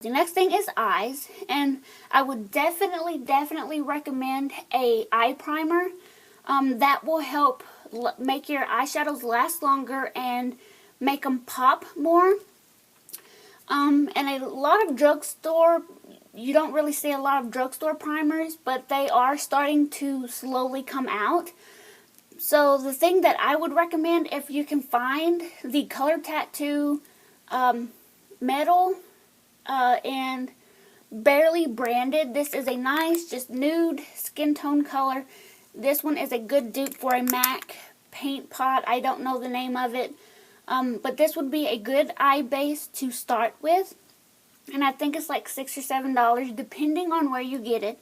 The next thing is eyes, and I would definitely recommend a eye primer. That will help make your eyeshadows last longer and make them pop more. And a lot of drugstore, you don't really see a lot of drugstore primers, but they are starting to slowly come out. So the thing that I would recommend, if you can find the Color Tattoo metal and barely branded, this is a nice, just nude skin tone color. This one is a good dupe for a MAC paint pot. I don't know the name of it. But this would be a good eye base to start with. And I think it's like $6 or $7 depending on where you get it.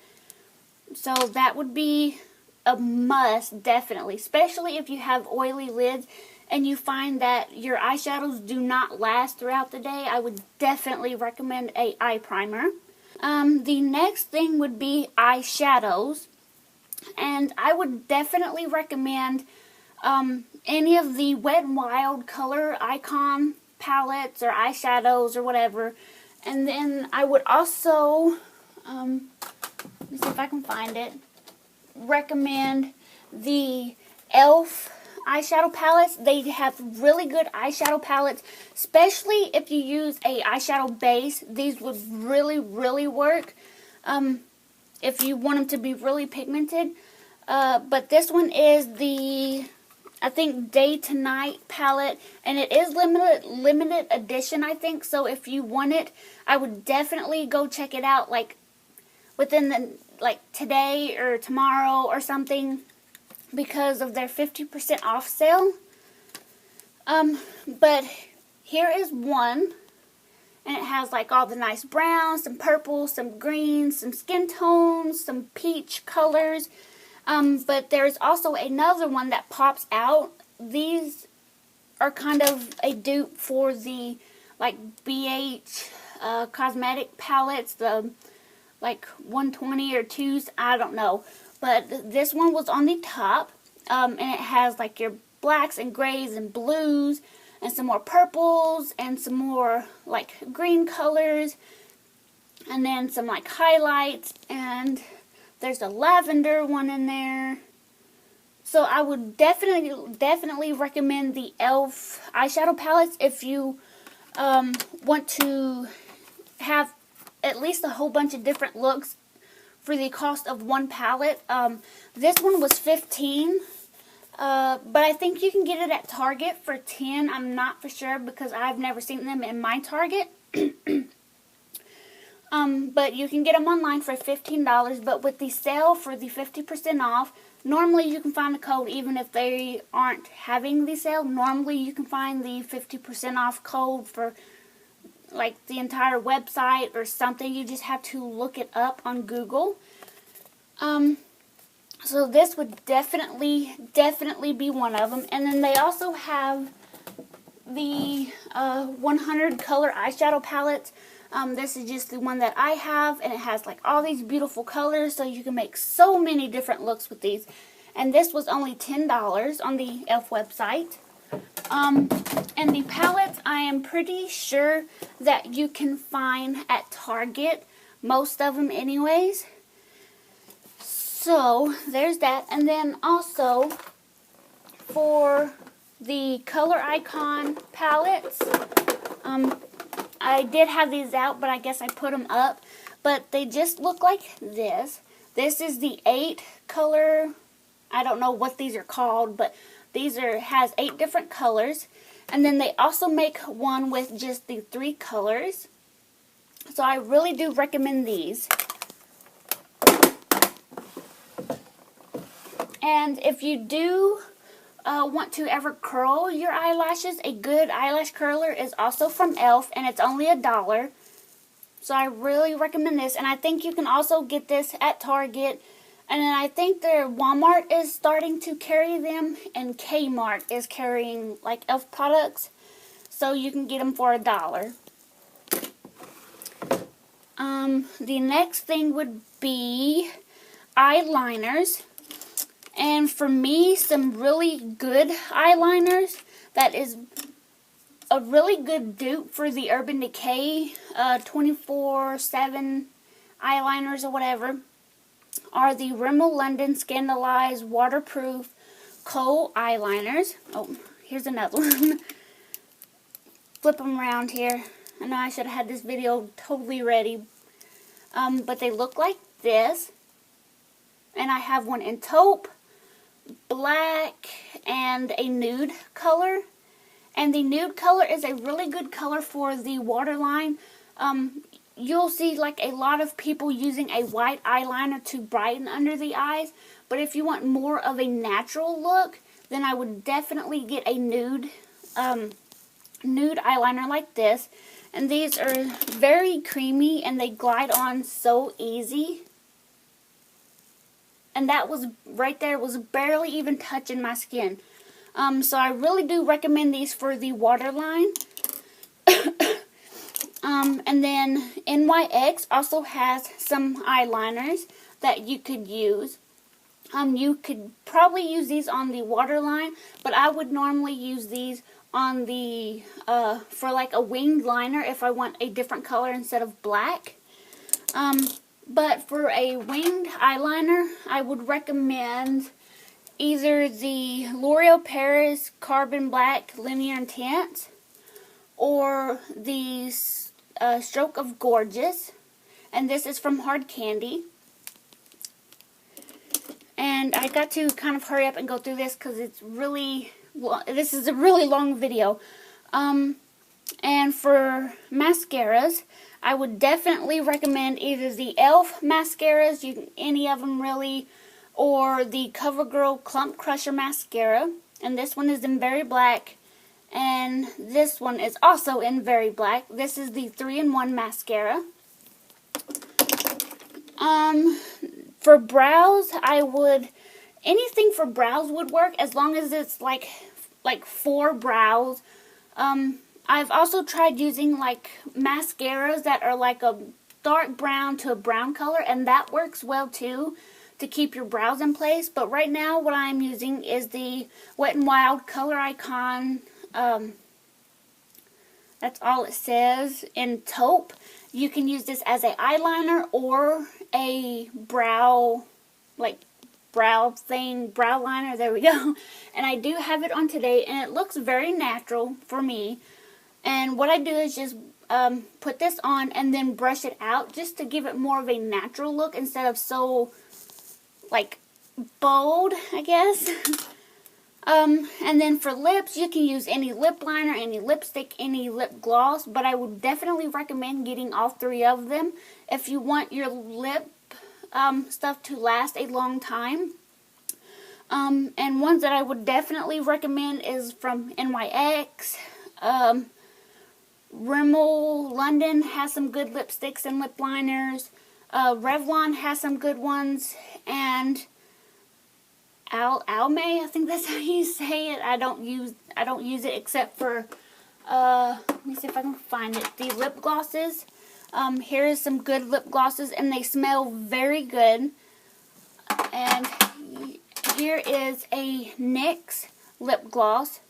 So that would be a must, definitely. Especially if you have oily lids and you find that your eyeshadows do not last throughout the day. I would definitely recommend a eye primer. The next thing would be eyeshadows. And I would definitely recommend any of the Wet n Wild color icon palettes or eyeshadows or whatever. And then I would also, let me see if I can find it, recommend the e.l.f. eyeshadow palettes. They have really good eyeshadow palettes, especially if you use a eyeshadow base. These would really work if you want them to be really pigmented. But this one is the, I think, Day to Night palette, and it is limited edition, I think. So if you want it, I would definitely go check it out, like within the today or tomorrow or something, because of their 50% off sale. But here is one, and it has like all the nice browns, some purples, some greens, some skin tones, some peach colors. But there's also another one that pops out. These are kind of a dupe for the like BH cosmetic palettes, the like 120 or 2s, I don't know. But this one was on the top, and it has like your blacks and grays and blues and some more purples and some more like green colors, and then some like highlights, and there's a lavender one in there. So I would definitely recommend the e.l.f. eyeshadow palettes if you want to have at least a whole bunch of different looks for the cost of one palette. This one was $15, but I think you can get it at Target for $10. I'm not for sure because I've never seen them in my Target. But you can get them online for $15. But with the sale for the 50% off, normally you can find the code even if they aren't having the sale. Normally you can find the 50% off code for like the entire website or something. You just have to look it up on Google. So this would definitely be one of them. And then they also have the 100 color eyeshadow palettes. This is just the one that I have, and it has like all these beautiful colors, so you can make so many different looks with these. And this was only $10 on the e.l.f. website. And the palettes, I am pretty sure that you can find at Target, most of them anyways. So there's that. And then also for the color icon palettes, I did have these out, but I guess I put them up. But they just look like this. This is the 8 color, I don't know what these are called, but these has 8 different colors. And then they also make one with just the 3 colors. So I really do recommend these. And if you do want to ever curl your eyelashes, a good eyelash curler is also from e.l.f. and it's only $1. So I really recommend this. And I think you can also get this at Target. And then I think their Walmart is starting to carry them, and Kmart is carrying like e.l.f. products. So you can get them for $1. The next thing would be eyeliners. And for me, some really good eyeliners that is a really good dupe for the Urban Decay 24/7 eyeliners or whatever are the Rimmel London Scandaleyes Waterproof Kohl eyeliners. Oh, here's another one. Flip them around here. I know I should have had this video totally ready. But they look like this. And I have one in taupe, black, and a nude color. And the nude color is a really good color for the waterline. You'll see like a lot of people using a white eyeliner to brighten under the eyes. But if you want more of a natural look, then I would definitely get a nude eyeliner like this. And these are very creamy and they glide on so easy. And that was right there, was barely even touching my skin. So I really do recommend these for the waterline. And then NYX also has some eyeliners that you could use. You could probably use these on the waterline, but I would normally use these on the, for like a winged liner if I want a different color instead of black. But for a winged eyeliner, I would recommend either the L'Oreal Paris Carbon Black Linear Intense or the Stroke of Gorgeous. And this is from Hard Candy. And I got to kind of hurry up and go through this because it's really, this is a really long video. And for mascaras, I would definitely recommend either the e.l.f. mascaras, any of them really, or the CoverGirl Clump Crusher mascara. And this one is in Very Black, and this one is also in Very Black. This is the 3-in-1 mascara. For brows, I would, anything for brows would work as long as it's like for brows. I've also tried using like mascaras that are like a dark brown to a brown color, and that works well too to keep your brows in place. But right now what I'm using is the Wet n Wild Color Icon. That's all it says, in taupe. You can use this as an eyeliner or a brow, like brow liner. There we go. And I do have it on today, and it looks very natural for me. And what I do is just put this on and then brush it out just to give it more of a natural look instead of so, like, bold, I guess. And then for lips, you can use any lip liner, any lipstick, any lip gloss, but I would definitely recommend getting all three of them if you want your lip stuff to last a long time. And ones that I would definitely recommend is from NYX. Rimmel London has some good lipsticks and lip liners. Revlon has some good ones, and Almay, I think that's how you say it. I don't use it except for let me see if I can find it. The lip glosses. Here is some good lip glosses, and they smell very good. And here is a NYX lip gloss.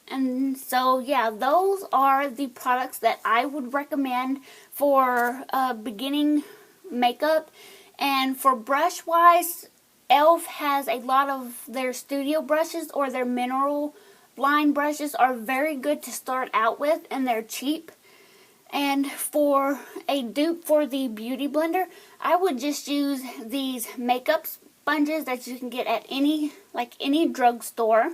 And so, yeah, those are the products that I would recommend for beginning makeup. And for brush-wise, e.l.f. has a lot of their studio brushes or their mineral line brushes are very good to start out with, and they're cheap. And for a dupe for the Beauty Blender, I would just use these makeup sponges that you can get at any drugstore.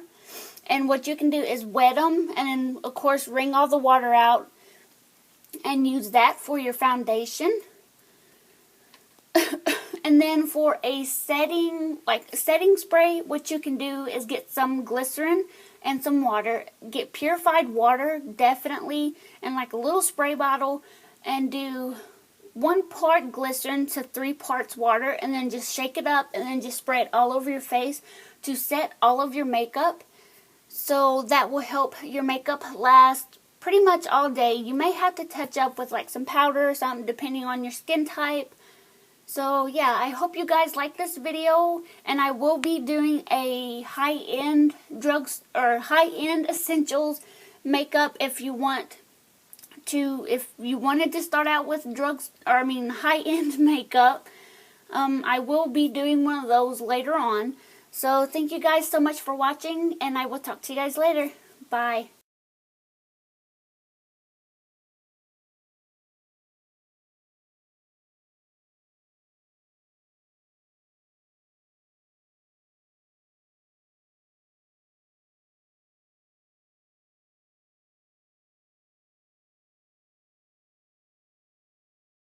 And what you can do is wet them and then, of course, wring all the water out and use that for your foundation. And then for a setting spray, what you can do is get some glycerin and some water. Get purified water, definitely, in like a little spray bottle, and do 1 part glycerin to 3 parts water, and then just shake it up and then just spray it all over your face to set all of your makeup. So that will help your makeup last pretty much all day. You may have to touch up with like some powder or something depending on your skin type. So yeah, I hope you guys like this video, and I will be doing a high-end drugs or high-end essentials makeup if you wanted to start out with high-end makeup. I will be doing one of those later on. So thank you guys so much for watching, and I will talk to you guys later. Bye.